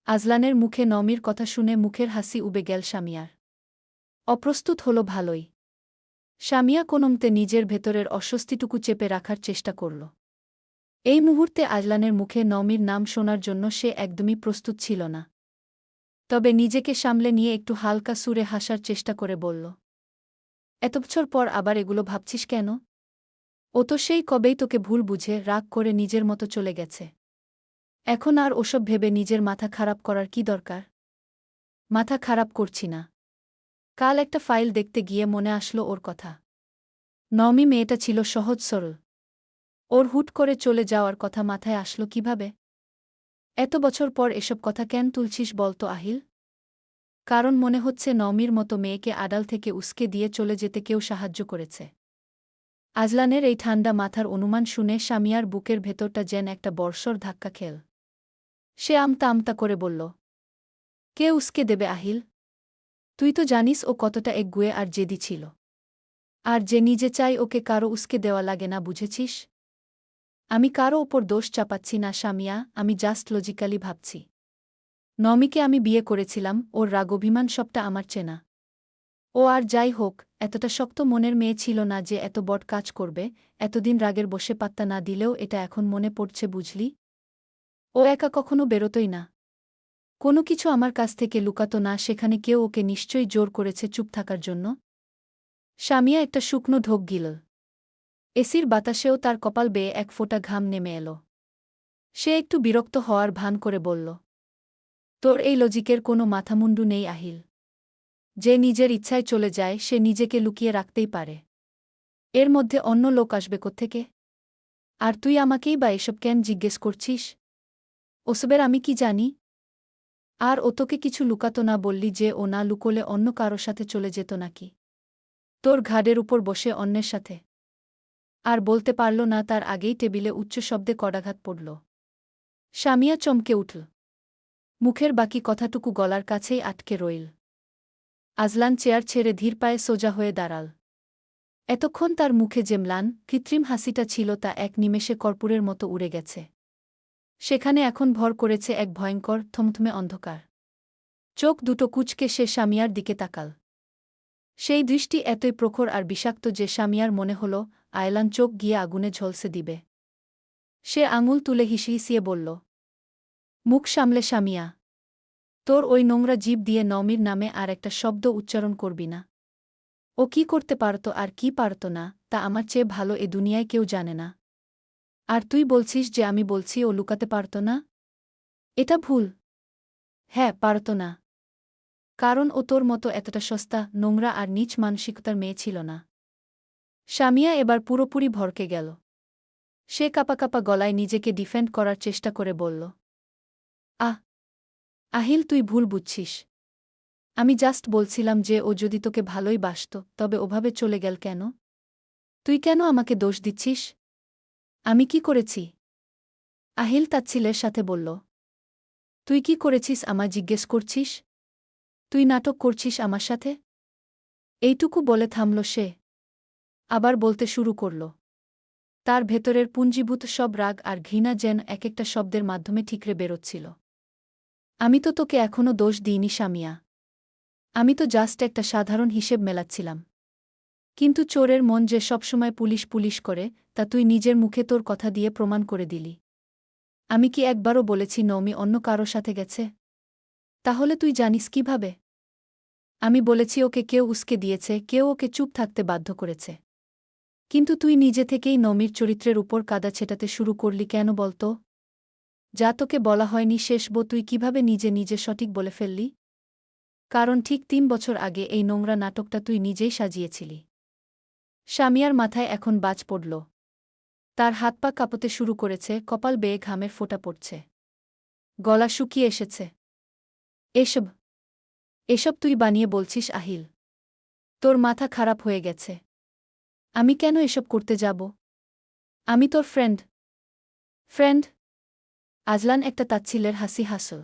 আজলানের মুখে নওমির কথা শুনে মুখের হাসি উবে গেল সামিয়ার। অপ্রস্তুত হল ভালোই। সামিয়া কোনমতে নিজের ভেতরের অস্বস্তিটুকু চেপে রাখার চেষ্টা করল। এই মুহূর্তে আজলানের মুখে নওমির নাম শোনার জন্য সে একদমই প্রস্তুত ছিল না। তবে নিজেকে সামলে নিয়ে একটু হালকা সুরে হাসার চেষ্টা করে বলল, এত বছর পর আবার এগুলো ভাবছিস কেন? ও তো সেই কবেই তোকে ভুল বুঝে রাগ করে নিজের মতো চলে গেছে। এখন আর ওসব ভেবে নিজের মাথা খারাপ করার কি দরকার? মাথা খারাপ করছি না। কাল একটা ফাইল দেখতে গিয়ে মনে আসলো ওর কথা। নওমি মেয়েটা ছিল সহজ সরল। ওর হুট করে চলে যাওয়ার কথা মাথায় আসলো কিভাবে? এত বছর পর এসব কথা কেন তুলছিস বলতো আহিল? কারণ মনে হচ্ছে নওমির মতো মেয়েকে আড়াল থেকে উস্কে দিয়ে চলে যেতে কেউ সাহায্য করেছে। আজলানের এই ঠান্ডা মাথার অনুমান শুনে সামিয়ার বুকের ভেতরটা যেন একটা বর্ষর ধাক্কা খেল। সে আমতা আমতা করে বলল, কে উস্কে দেবে আহিল? তুই তো জানিস ও কতটা একগুঁয়ে আর জেদি ছিল। আর যে নিজে চাই ওকে কারো উস্কে দেওয়া লাগে না, বুঝেছিস? আমি কারো ওপর দোষ চাপাচ্ছি না সামিয়া, আমি জাস্ট লজিক্যালি ভাবছি। নওমিকে আমি বিয়ে করেছিলাম, ওর রাগ অভিমান সবটা আমার চেনা। ও আর যাই হোক, এতটা শক্ত মনের মেয়ে ছিল না যে এত বড় কাজ করবে। এতদিন রাগের বশে পাত্তা না দিলেও এটা এখন মনে পড়ছে, বুঝলি? ও একা কখনো বেরোতই না। কোনো কিছু আমার কাছ থেকে লুকাতো না, সেখানে কেউ ওকে নিশ্চয়ই জোর করেছে চুপ থাকার জন্য। সামিয়া একটা শুকনো ঢোক গিল। এসির বাতাসেও তার কপাল বেয়ে এক ফোঁটা ঘাম নেমে এলো। সে একটু বিরক্ত হওয়ার ভান করে বলল, তোর এই লজিকের কোনো মাথামুন্ডু নেই আহিল। যে নিজের ইচ্ছায় চলে যায় সে নিজেকে লুকিয়ে রাখতেই পারে। এর মধ্যে অন্য লোক আসবে কোত্থেকে? আর তুই আমাকেই বা এসব কেন জিজ্ঞেস করছিস? ওসবের আমি কি জানি? আর ও তোকে কিছু লুকাতো না বললি যে ও না লুকোলে অন্য কারো সাথে চলে যেত নাকি? তোর ঘাড়ের উপর বসে অন্যের সাথে? আর বলতে পারল না তার আগেই টেবিলে উচ্চ শব্দে কড়াঘাত পড়ল। সামিয়া চমকে উঠল। মুখের বাকি কথাটুকু গলার কাছেই আটকে রইল। আজলান চেয়ার ছেড়ে ধীর পায়ে সোজা হয়ে দাঁড়াল। এতক্ষণ তার মুখে যে ম্লান, কৃত্রিম হাসিটা ছিল তা এক নিমেষে কর্পূরের মতো উড়ে গেছে। সেখানে এখন ভর করেছে এক ভয়ঙ্কর, থমথমে অন্ধকার। চোখ দুটো কুঁচকে সে স্বামীয়ার দিকে তাকাল। সেই দৃষ্টি এতই প্রখর আর বিষাক্ত যে স্বামীয়ার মনে হল আয়লান চোখ গিয়ে আগুনে ঝলসে দিবে। সে আঙুল তুলে হিসিয়ে বলল, মুখ সামলে স্বামীয়া। তোর ওই নোংরা জিভ দিয়ে নমির নামে আর একটা শব্দ উচ্চারণ করবি না। ও কি করতে পারত আর কি পারত না, তা আমার চেয়ে ভালো এ দুনিয়ায় কেউ জানে না। আর তুই বলছিস যে আমি বলছি ও লুকাতে পারত না? এটা ভুল। হ্যাঁ, পারত না। কারণ ও তোর মতো এতটা সস্তা, নোংরা আর নীচ মানসিকতার মেয়ে ছিল না। স্বামীয়া এবার পুরোপুরি ভরকে গেল। সে কাঁপা কাঁপা গলায় নিজেকে ডিফেন্ড করার চেষ্টা করে বলল, আহিল, তুই ভুল বুঝছিস। আমি জাস্ট বলছিলাম যে ও যদি তোকে ভালোই বাসত তবে ওভাবে চলে গেল কেন? তুই কেন আমাকে দোষ দিচ্ছিস? আমি কি করেছি? আহিল তাচ্ছিলের সাথে বলল, তুই কি করেছিস আমায় জিজ্ঞেস করছিস? তুই নাটক করছিস আমার সাথে? এইটুকু বলে থামল সে। আবার বলতে শুরু করল। তার ভেতরের পুঞ্জীভূত সব রাগ আর ঘৃণা যেন এক একটা শব্দের মাধ্যমে ঠিকরে বেরোচ্ছিল। আমি তো তোকে এখনো দোষ দিইনি স্বামীয়া। আমি তো জাস্ট একটা সাধারণ হিসেব মেলাচ্ছিলাম। কিন্তু চোরের মন যে সবসময় পুলিশ পুলিশ করে তা তুই নিজের মুখে তোর কথা দিয়ে প্রমাণ করে দিলি। আমি কি একবারও বলেছি নওমি অন্য কারো সাথে গেছে? তাহলে তুই জানিস কিভাবে? আমি বলেছি ওকে কেউ উস্কে দিয়েছে, কেউ ওকে চুপ থাকতে বাধ্য করেছে। কিন্তু তুই নিজে থেকেই নওমির চরিত্রের উপর কাদা ছেটাতে শুরু করলি কেন বলতো? যা তোকে বলা হয়নি শেষব তুই কিভাবে নিজে নিজে সঠিক বলে ফেললি? কারণ ঠিক ৩ বছর আগে এই নোংরা নাটকটা তুই নিজেই সাজিয়েছিলি। স্বামীয়ার মাথায় এখন বাজ পড়ল। তার হাত পা কাঁপতে শুরু করেছে, কপাল বেয়ে ঘামের ফোঁটা পড়ছে। গলা শুকিয়ে এসেছে। এসব এসব তুই বানিয়ে বলছিস আহিল? তোর মাথা খারাপ হয়ে গেছে। আমি কেন এসব করতে যাব? আমি তোর ফ্রেন্ড। ফ্রেন্ড? আজলান একটা তাচ্ছিলের হাসি হাসল।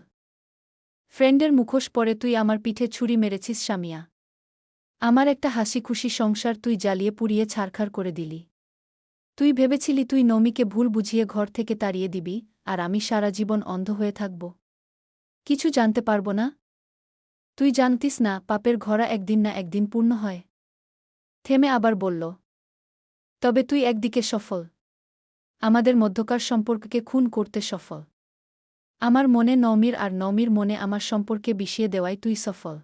ফ্রেন্ডের মুখোশ পরে তুই আমার পিঠে ছুরি মেরেছিস স্বামীয়া। আমার একটা হাসি খুশি সংসার তুই জ্বালিয়ে পুড়িয়ে ছারখার করে দিলি। তুই ভেবেছিলি তুই নমিকে ভুল বুঝিয়ে ঘর থেকে তাড়িয়ে দিবি আর আমি সারা জীবন অন্ধ হয়ে থাকব। কিছু জানতে পারব না? তুই জানতিস না পাপের ঘোড়া একদিন না একদিন পূর্ণ হয়। থেমে আবার বলল, তবে তুই একদিকে সফল। আমাদের মধ্যকার সম্পর্ককে খুন করতে সফল। আমার মনে নওমির আর নওমির মনে আমার সম্পর্কে বিষিয়ে দেওয়ায় তুই সফল।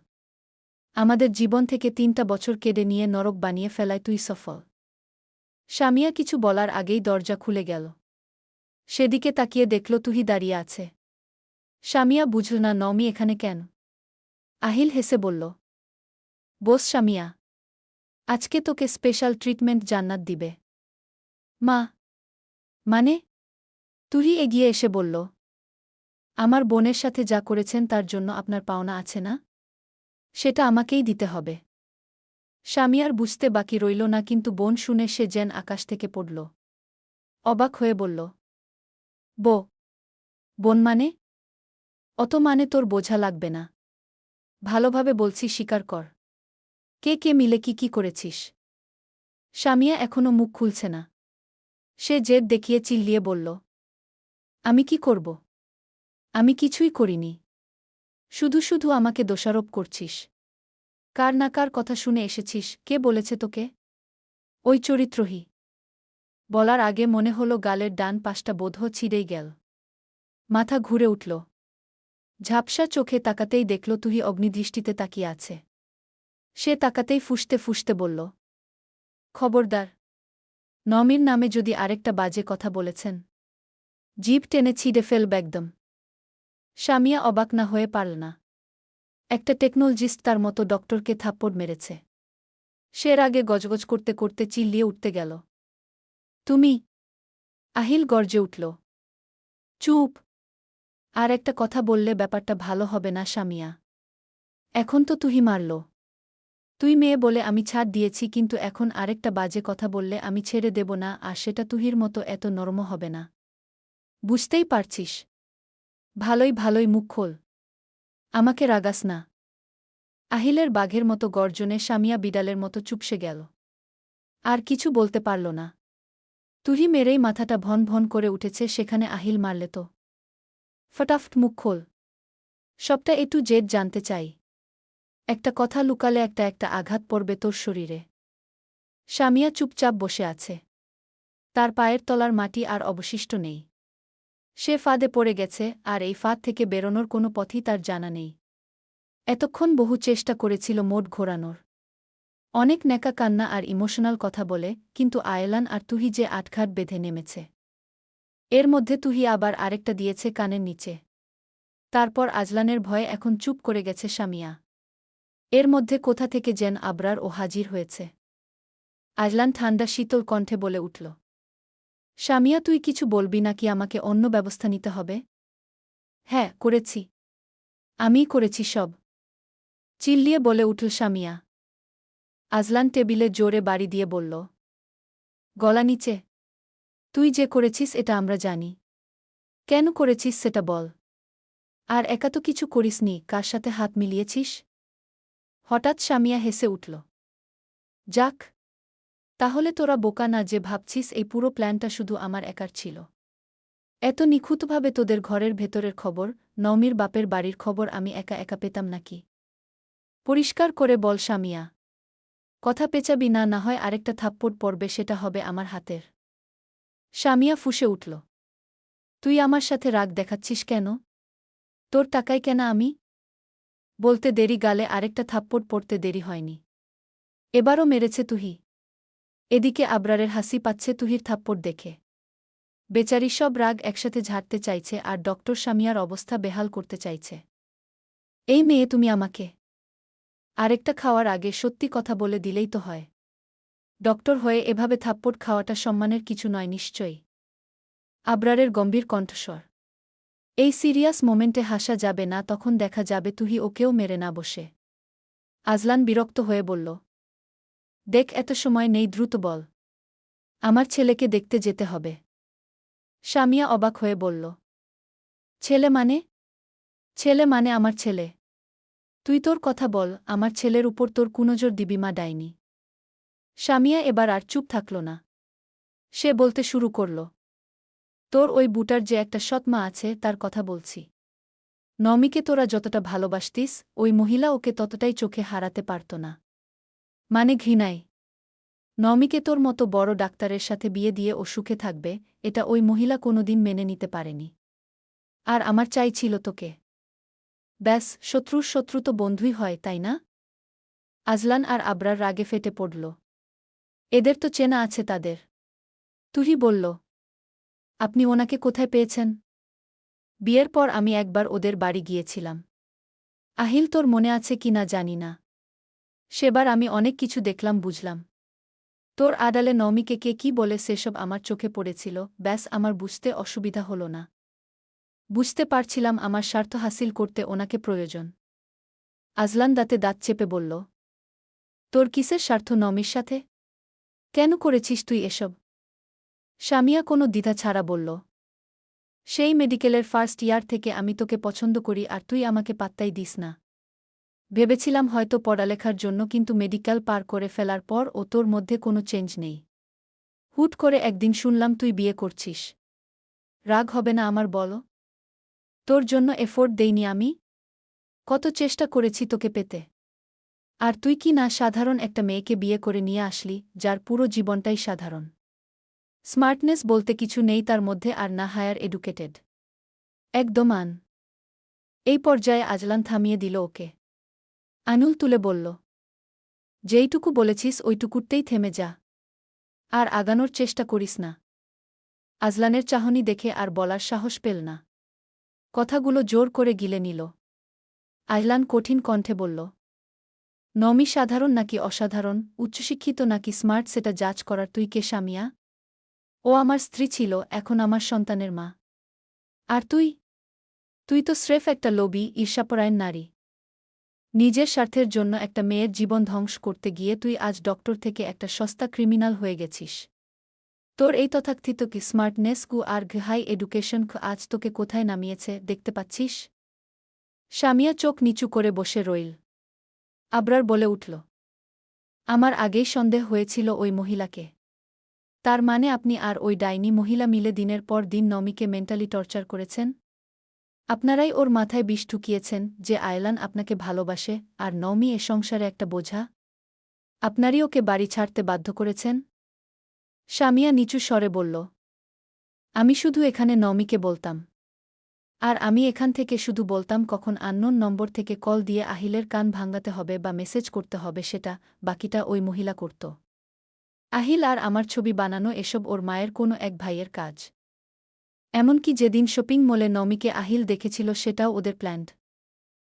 আমাদের জীবন থেকে ৩টা বছর কেড়ে নিয়ে নরক বানিয়ে ফেলায় তুই সফল। স্বামীয়া কিছু বলার আগেই দরজা খুলে গেল। সেদিকে তাকিয়ে দেখল তুহি দাঁড়িয়ে আছে। স্বামীয়া বুঝল না নওমি এখানে কেন। আহিল হেসে বলল, বোস স্বামীয়া, আজকে তোকে স্পেশাল ট্রিটমেন্ট জান্নাত দিবে। মা? মানে? তুহি এগিয়ে এসে বলল, আমার বোনের সাথে যা করেছেন তার জন্য আপনার পাওনা আছে না? সেটা আমাকেই দিতে হবে। স্বামীয়ার বুঝতে বাকি রইল না কিন্তু বোন শুনে সে যেন আকাশ থেকে পড়ল। অবাক হয়ে বলল, বোন মানে? অত মানে তোর বোঝা লাগবে না। ভালোভাবে বলছি স্বীকার কর। কে কে মিলে কি করেছিস? স্বামীয়া এখনও মুখ খুলছে না। সে জেদ দেখিয়ে চিল্লিয়ে বলল, আমি কি করব? আমি কিছুই করিনি। শুধু শুধু আমাকে দোষারোপ করছিস। কার না কার কথা শুনে এসেছিস, কে বলেছে তোকে? ওই চরিত্রহী। বলার আগে মনে হল গালের ডান পাশটা বোধহয় ছিঁড়েই গেল। মাথা ঘুরে উঠল। ঝাপসা চোখে তাকাতেই দেখল তুহি অগ্নিদৃষ্টিতে তাকিয়ে আছে। সে তাকাতেই ফুঁসতে ফুঁসতে বলল, খবরদার! নমির নামে যদি আরেকটা বাজে কথা বলেছেন, জিভ টেনে ছিঁড়ে ফেলব একদম। স্বামীয়া অবাক না হয়ে পারল না। একটা টেকনোলজিস্ট তার মতো ডক্টরকে থাপ্পড় মেরেছে। সে রাগে গজগজ করতে করতে চিল্লিয়ে উঠতে গেল। তুমি? আহিল গর্জে উঠল। চুপ! আর একটা কথা বললে ব্যাপারটা ভালো হবে না স্বামীয়া। এখন তো তুহি মারল। তুই মেয়ে বলে আমি ছাড় দিয়েছি কিন্তু এখন আরেকটা বাজে কথা বললে আমি ছেড়ে দেব না আর সেটা তুহির মতো এত নরম হবে না। বুঝতেই পারছিস? ভালোই ভালোই মুখ খোল। আমাকে রাগাস না। আহিলের বাঘের মতো গর্জনে সামিয়া বিড়ালের মতো চুপসে গেল। আর কিছু বলতে পারল না। তুহি মেরেই মাথাটা ভন ভন করে উঠেছে, সেখানে আহিল মারলে তো। ফটাফট মুখ খোল। সবটা একটু জেদ জানতে চাই। একটা কথা লুকালে একটা একটা আঘাত পড়বে তোর শরীরে। সামিয়া চুপচাপ বসে আছে। তার পায়ের তলার মাটি আর অবশিষ্ট নেই। সে ফাঁদে পড়ে গেছে, আর এই ফাঁদ থেকে বেরোনোর কোনো পথই তার জানা নেই। এতক্ষণ বহু চেষ্টা করেছিল মোট ঘোরানোর। অনেক নেকা কান্না আর ইমোশনাল কথা বলে, কিন্তু আয়লান আর তুহি যে আটঘাট বেঁধে নেমেছে। এর মধ্যে তুহি আবার আরেকটা দিয়েছে কানের নিচে। তারপর আজলানের ভয়ে এখন চুপ করে গেছে সামিয়া। এর মধ্যে কোথা থেকে যেন আবরার ও হাজির হয়েছে। আজলান ঠান্ডা শীতল কণ্ঠে বলে উঠল, সামিয়া তুই কিছু বলবি নাকি আমাকে অন্য ব্যবস্থা নিতে হবে? হ্যাঁ, করেছি। আমিই করেছি সব, চিল্লিয়ে বলে উঠল সামিয়া। আজলান টেবিলে জোরে বাড়ি দিয়ে বলল, গলা নিচে। তুই যে করেছিস এটা আমরা জানি। কেন করেছিস সেটা বল। আর একা তো কিছু করিসনি, কার সাথে হাত মিলিয়েছিস? হঠাৎ সামিয়া হেসে উঠল। যাক, তাহলে তোরা বোকা না যে ভাবছিস এই পুরো প্ল্যানটা শুধু আমার একার ছিল। এত নিখুঁতভাবে তোদের ঘরের ভেতরের খবর, নওমির বাপের বাড়ির খবর আমি একা একা পেতাম নাকি? পরিষ্কার করে বল সামিয়া। কথা পেঁচাবি না, না হয় আরেকটা থাপ্পড় পড়বে, সেটা হবে আমার হাতের। সামিয়া ফুঁসে উঠল। তুই আমার সাথে রাগ দেখাচ্ছিস কেন? তোর টাকায় কেনা আমি? বলতে দেরি গালে আরেকটা থাপ্পড় পড়তে দেরি হয়নি। এবারও মেরেছে তুহি। এদিকে আবরারের হাসি পাচ্ছে তুহির থাপ্পড় দেখে। বেচারি সব রাগ একসাথে ঝাড়তে চাইছে আর ডক্টর সামিয়ার অবস্থা বেহাল করতে চাইছে। এই মেয়ে, তুমি আমাকে আরেকটা খাওয়ার আগে সত্যি কথা বলে দিলেই তো হয়। ডক্টর হয়ে এভাবে থাপ্পড় খাওয়াটা সম্মানের কিছু নয় নিশ্চয়ই। আবরারের গম্ভীর কণ্ঠস্বর। এই সিরিয়াস মোমেন্টে হাসা যাবে না, তখন দেখা যাবে তুহি ওকেও মেরে না বসে। আজলান বিরক্ত হয়ে বলল, দেখ এত সময় নেই, দ্রুত বল। আমার ছেলেকে দেখতে যেতে হবে। সামিয়া অবাক হয়ে বলল, ছেলে মানে? ছেলে মানে আমার ছেলে। তুই তোর কথা বল, আমার ছেলের উপর তোর কুনজর দিবি মা ডাইনি। সামিয়া এবার আর চুপ থাকল না। সে বলতে শুরু করল, তোর ওই বুটার যে একটা সৎমা আছে তার কথা বলছি। নমিকে তোরা যতটা ভালোবাসতিস, ওই মহিলা ওকে ততটাই চোখে হারাতে পারত না। মানে ঘৃণায়। নমিকে তোর মতো বড় ডাক্তারের সাথে বিয়ে দিয়ে ও সুখে থাকবে, এটা ওই মহিলা কোনোদিন মেনে নিতে পারেনি। আর আমার চাই ছিল তোকে। ব্যাস, শত্রুর শত্রু তো বন্ধুই হয়, তাই না? আজলান আর আবরার রাগে ফেটে পড়ল। এদের তো চেনা আছে তাদের। তুহি বলল, আপনি ওনাকে কোথায় পেয়েছেন? বিয়ের পর আমি একবার ওদের বাড়ি গিয়েছিলাম। আহিল, তোর মনে আছে কি না জানি না। সেবার আমি অনেক কিছু দেখলাম, বুঝলাম। তোর আড়ালে নমিকে কে কি বলে সেসব আমার চোখে পড়েছিল, ব্যাস আমার বুঝতে অসুবিধা হল না। বুঝতে পারছিলাম আমার স্বার্থ হাসিল করতে ওনাকে প্রয়োজন। আজলান দাঁতে দাঁত চেপে বলল, তোর কিসের স্বার্থ নমির সাথে? কেন করেছিস তুই এসব? সামিয়া কোনো দ্বিধা ছাড়া বলল, সেই মেডিকেলের ফার্স্ট ইয়ার থেকে আমি তোকে পছন্দ করি আর তুই আমাকে পাত্তাই দিস না। ভেবেছিলাম হয়তো পড়ালেখার জন্য, কিন্তু মেডিকেল পার করে ফেলার পর ও তোর মধ্যে কোনো চেঞ্জ নেই। হুট করে একদিন শুনলাম তুই বিয়ে করছিস। রাগ হবে না আমার, বল? তোর জন্য এফোর্ট দেইনি আমি? কত চেষ্টা করেছি তোকে পেতে। আর তুই কি না সাধারণ একটা মেয়েকে বিয়ে করে নিয়ে আসলি, যার পুরো জীবনটাই সাধারণ। স্মার্টনেস বলতে কিছু নেই তার মধ্যে, আর না হায়ার এডুকেটেড। একদম আন। এই পর্যায়ে আজলান থামিয়ে দিল ওকে। আঙুল তুলে বলল, যেইটুকু বলেছিস ওইটুকুতেই থেমে যা। আর আগানোর চেষ্টা করিস না। আজলানের চাহনি দেখে আর বলার সাহস পেল না। কথাগুলো জোর করে গিলে নিল। আজলান কঠিন কণ্ঠে বলল, নমি সাধারণ নাকি অসাধারণ, উচ্চশিক্ষিত নাকি স্মার্ট, সেটা জাজ করার তুই কে সামিয়া? ও আমার স্ত্রী ছিল, এখন আমার সন্তানের মা। আর তুই? তুই তো স্রেফ একটা লোভী, ঈর্ষাপরায়ণ নারী। নিজের স্বার্থের জন্য একটা মেয়ের জীবন ধ্বংস করতে গিয়ে তুই আজ ডক্টর থেকে একটা সস্তা ক্রিমিনাল হয়ে গেছিস। তোর এই তথাকথিত কি স্মার্টনেস কু আর হাই এডুকেশন আজ তোকে কোথায় নামিয়েছে দেখতে পাচ্ছিস? সামিয়া চোখ নিচু করে বসে রইল। আবরার বলে উঠল, আমার আগেই সন্দেহ হয়েছিল ওই মহিলাকে। তার মানে আপনি আর ওই ডাইনি মহিলা মিলে দিনের পর দিন নমিকে মেন্টালি টর্চার করেছেন? আপনারাই ওর মাথায় বিষ ঢুকিয়েছেন যে আয়লান আপনাকে ভালোবাসে আর নমি এ সংসারে একটা বোঝা? আপনারই ওকে বাড়ি ছাড়তে বাধ্য করেছেন? সামিয়া নিচু স্বরে বলল, আমি শুধু এখানে নমিকে বলতাম। আর আমি এখান থেকে শুধু বলতাম কখন আননোন নম্বর থেকে কল দিয়ে আহিলের কান ভাঙাতে হবে বা মেসেজ করতে হবে সেটা, বাকিটা ওই মহিলা করত। আহিল আর আমার ছবি বানানো এসব ওর মায়ের কোনো এক ভাইয়ের কাজ। এমনকি যেদিন শপিং মলে নমিকে আহিল দেখেছিল সেটাও ওদের প্ল্যান্ড।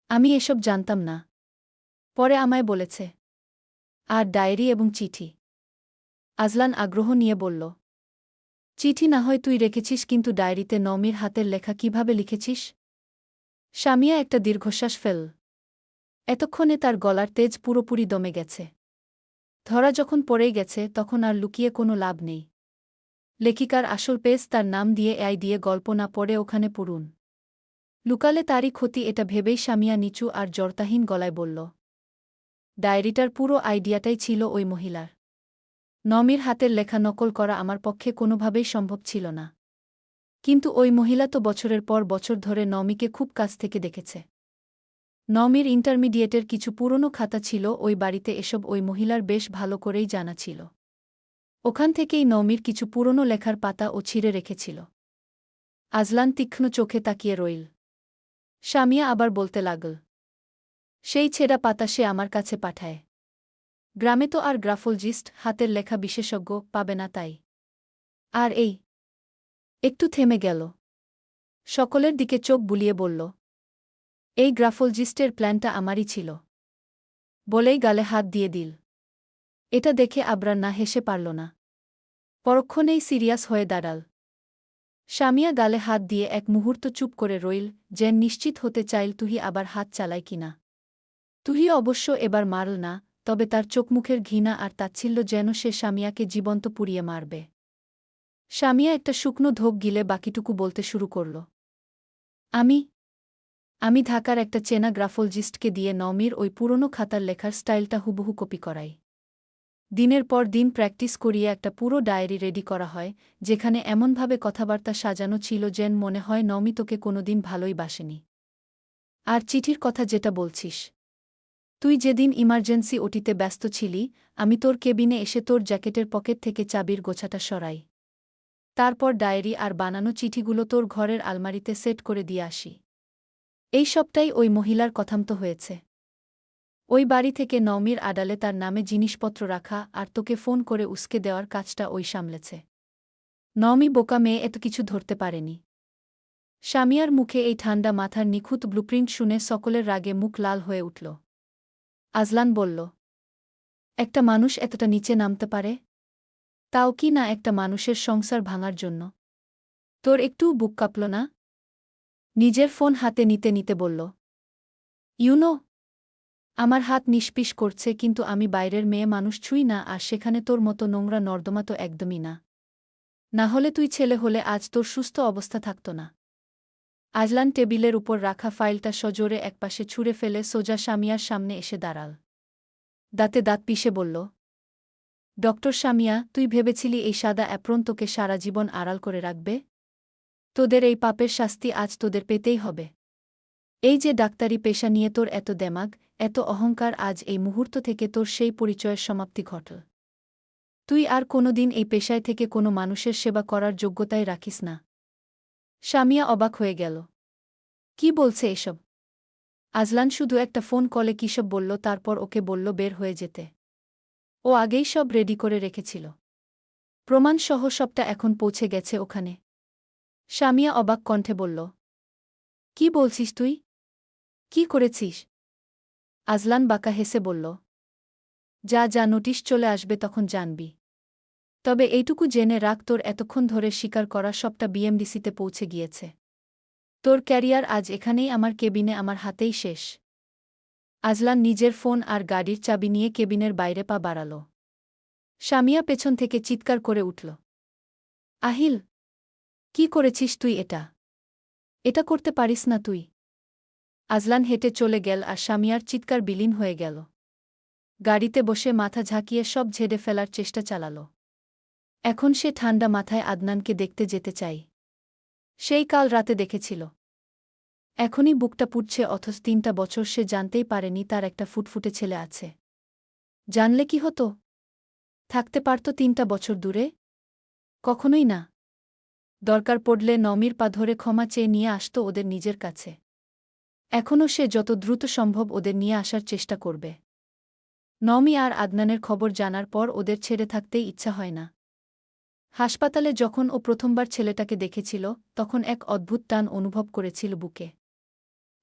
আমি এসব জানতাম না। পরে আমায় বলেছে। আর ডায়েরি এবং চিঠি? আজলান আগ্রহ নিয়ে বলল, চিঠি না হয় তুই রেখেছিস, কিন্তু ডায়েরিতে নমির হাতের লেখা কিভাবে লিখেছিস? সামিয়া একটা দীর্ঘশ্বাস ফেল। এতক্ষণে তার গলার তেজ পুরোপুরি দমে গেছে। ধরা যখন পড়েই গেছে তখন আর লুকিয়ে কোনো লাভ নেই। লেখিকার আসল পেজ তার নাম দিয়ে দিয়ে গল্প না পড়ে ওখানে পড়ুন। লুকালে তারই ক্ষতি, এটা ভেবেই সামিয়া নিচু আর জড়তাহীন গলায় বলল, ডায়েরিটার পুরো আইডিয়াটাই ছিল ওই মহিলার। নমির হাতের লেখা নকল করা আমার পক্ষে কোনোভাবেই সম্ভব ছিল না। কিন্তু ওই মহিলা তো বছরের পর বছর ধরে নমিকে খুব কাছ থেকে দেখেছে। নমির ইন্টারমিডিয়েটের কিছু পুরনো খাতা ছিল ওই বাড়িতে, এসব ওই মহিলার বেশ ভালো করেই জানা ছিল। ওখান থেকেই নমির কিছু পুরনো লেখার পাতা ও ছিঁড়ে রেখেছিল। আজলান তীক্ষ্ণ চোখে তাকিয়ে রইল। সামিয়া আবার বলতে লাগল, সেই ছেঁড়া পাতা সে আমার কাছে পাঠায়। গ্রামে তো আর গ্রাফোলজিস্ট, হাতের লেখা বিশেষজ্ঞ পাবে না তাই। আর এই একটু থেমে গেল। সকলের দিকে চোখ বুলিয়ে বলল, এই গ্রাফোলজিস্টের প্ল্যানটা আমারই ছিল। বলেই গালে হাত দিয়ে দিল। এটা দেখে আবরার না হেসে পারল না। পরক্ষণেই সিরিয়াস হয়ে দাঁড়াল। সামিয়া গালে হাত দিয়ে এক মুহূর্ত চুপ করে রইল, যেন নিশ্চিত হতে চাইল তুহি আবার হাত চালায় কিনা। তুহি অবশ্য এবার মারল না, তবে তার চোখমুখের ঘৃণা আর তাচ্ছিল্য যেন সে সামিয়াকে জীবন্ত পুড়িয়ে মারবে। সামিয়া একটা শুকনো ধোক গিলে বাকিটুকু বলতে শুরু করল, আমি ঢাকার একটা চেনা গ্রাফোলজিস্টকে দিয়ে নমির ওই পুরনো খাতার লেখার স্টাইলটা হুবহু কপি করাই। দিনের পর দিন প্র্যাকটিস করিয়ে একটা পুরো ডায়েরি রেডি করা হয়, যেখানে এমনভাবে কথাবার্তা সাজানো ছিল যেন মনে হয় নমি তোকে কোনোদিন ভালোই বাসেনি। আর চিঠির কথা যেটা বলছিস, তুই যেদিন ইমার্জেন্সি ওটিতে ব্যস্ত ছিলি, আমি তোর কেবিনে এসে তোর জ্যাকেটের পকেট থেকে চাবির গোছাটা সরাই। তারপর ডায়েরি আর বানানো চিঠিগুলো তোর ঘরের আলমারিতে সেট করে দিয়ে আসি। এই সবটাই ওই মহিলার কথামতো হয়েছে। ওই বাড়ি থেকে নমির আড়ালে তার নামে জিনিসপত্র রাখা আর তোকে ফোন করে উস্কে দেওয়ার কাজটা ওই সামলেছে। নমি বোকা মেয়ে, এত কিছু ধরতে পারেনি। সামিয়ার মুখে এই ঠান্ডা মাথার নিখুঁত ব্লুপ্রিন্ট শুনে সকলের রাগে মুখ লাল হয়ে উঠল। আজলান বলল, একটা মানুষ এতটা নিচে নামতে পারে? তাও কি না একটা মানুষের সংসার ভাঙার জন্য? তোর একটুও বুক কাঁপল না? নিজের ফোন হাতে নিতে নিতে বলল, ইউনো, আমার হাত নিষ্পিস করছে, কিন্তু আমি বাইরের মেয়ে মানুষ ছুঁই না, আর সেখানে তোর মতো নোংরা নর্দমা তো একদমই না। না হলে তুই ছেলে হলে আজ তোর সুস্থ অবস্থা থাকত না। আজলান টেবিলের উপর রাখা ফাইলটা সজোরে একপাশে ছুঁড়ে ফেলে সোজা সামিয়ার সামনে এসে দাঁড়াল। দাঁতে দাঁত পিষে বলল, ডক্টর সামিয়া, তুই ভেবেছিলি এই সাদা অ্যাপ্রন তোকে সারা জীবন আড়াল করে রাখবে? তোদের এই পাপের শাস্তি আজ তোদের পেতেই হবে। এই যে ডাক্তারি পেশা নিয়ে তোর এত দেমাগ, এত অহংকার, আজ এই মুহূর্ত থেকে তোর সেই পরিচয়ের সমাপ্তি ঘটল। তুই আর কোনোদিন এই পেশায় থেকে কোনো মানুষের সেবা করার যোগ্যতাই রাখিস না। সামিয়া অবাক হয়ে গেল। কি বলছে এসব? আজলান শুধু একটা ফোন কলে কিসব বলল, তারপর ওকে বলল বের হয়ে যেতে। ও আগেই সব রেডি করে রেখেছিল। প্রমাণসহ সবটা এখন পৌঁছে গেছে ওখানে। সামিয়া অবাক কণ্ঠে বলল, কি বলছিস তুই? কি করেছিস? আজলান বাঁকা হেসে বলল, যা যা, নোটিশ চলে আসবে তখন জানবি। তবে এইটুকু জেনে রাখ, তোর এতক্ষণ ধরে স্বীকার করা সবটা বিএমডিসিতে পৌঁছে গিয়েছে। তোর ক্যারিয়ার আজ এখানেই আমার কেবিনে আমার হাতেই শেষ। আজলান নিজের ফোন আর গাড়ির চাবি নিয়ে কেবিনের বাইরে পা বাড়াল। সামিয়া পেছন থেকে চিৎকার করে উঠল, আহিল, কি করেছিস তুই এটা? এটা করতে পারিস না তুই। আজলান হেঁটে চলে গেল আর সামিয়ার চিৎকার বিলীন হয়ে গেল। গাড়িতে বসে মাথা ঝাঁকিয়ে সব ঝেড়ে ফেলার চেষ্টা চালাল। এখন সে ঠান্ডা মাথায় আদনানকে দেখতে যেতে চাই। সেই কাল রাতে দেখেছিল। এখনই বুকটা পুড়ছে, অথচ 3টা বছর সে জানতেই পারেনি তার একটা ফুটফুটে ছেলে আছে। জানলে কি হতো? থাকতে পারত 3টা বছর দূরে? কখনোই না। দরকার পড়লে নমির পা ধরে ক্ষমা চেয়ে নিয়ে আসত ওদের নিজের কাছে। এখনও সে যত দ্রুত সম্ভব ওদের নিয়ে আসার চেষ্টা করবে। নমি আর আদনানের খবর জানার পর ওদের ছেড়ে থাকতেই ইচ্ছা হয় না। হাসপাতালে যখন ও প্রথমবার ছেলেটাকে দেখেছিল, তখন এক অদ্ভুত টান অনুভব করেছিল বুকে।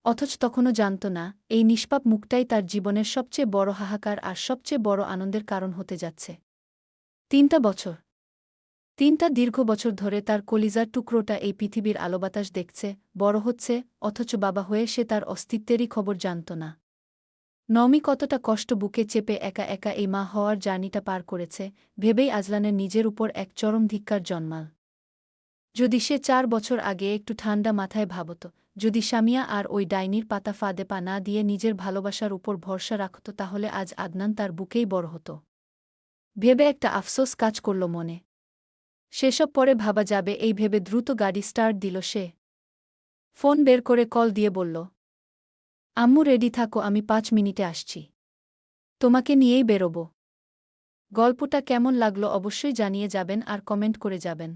অথচ তখনও জানত না, এই নিষ্পাপ মুখটাই তার জীবনের সবচেয়ে বড় হাহাকার আর সবচেয়ে বড় আনন্দের কারণ হতে যাচ্ছে। 3টা বছর। 3টা দীর্ঘ বছর ধরে তার কলিজার টুকরোটা এই পৃথিবীর আলোবাতাস দেখছে, বড় হচ্ছে, অথচ বাবা হয়ে সে তার অস্তিত্বেরই খবর জানত না। নমি কতটা কষ্ট বুকে চেপে একা একা এই মা হওয়ার জার্নিটা পার করেছে, ভেবেই আজলানের নিজের উপর এক চরম ধিক্কার জন্মাল। যদি সে 4 বছর আগে একটু ঠান্ডা মাথায় ভাবত, যদি সামিয়া আর ওই ডাইনির পাতা ফাঁদে পা না দিয়ে নিজের ভালোবাসার উপর ভরসা রাখত, তাহলে আজ আদনান তার বুকেই বড় হতো। ভেবে একটা আফসোস কাজ করল মনে। সেসব পরে ভাবা যাবে এই ভেবে দ্রুত গাড়ি স্টার্ট দিল সে। ফোন বের করে কল দিয়ে বলল, আম্মু রেডি থাকো, আমি 5 মিনিটে আসছি। তোমাকে নিয়েই বেরোব। গল্পটা কেমন লাগলো অবশ্যই জানিয়ে যাবেন আর কমেন্ট করে যাবেন।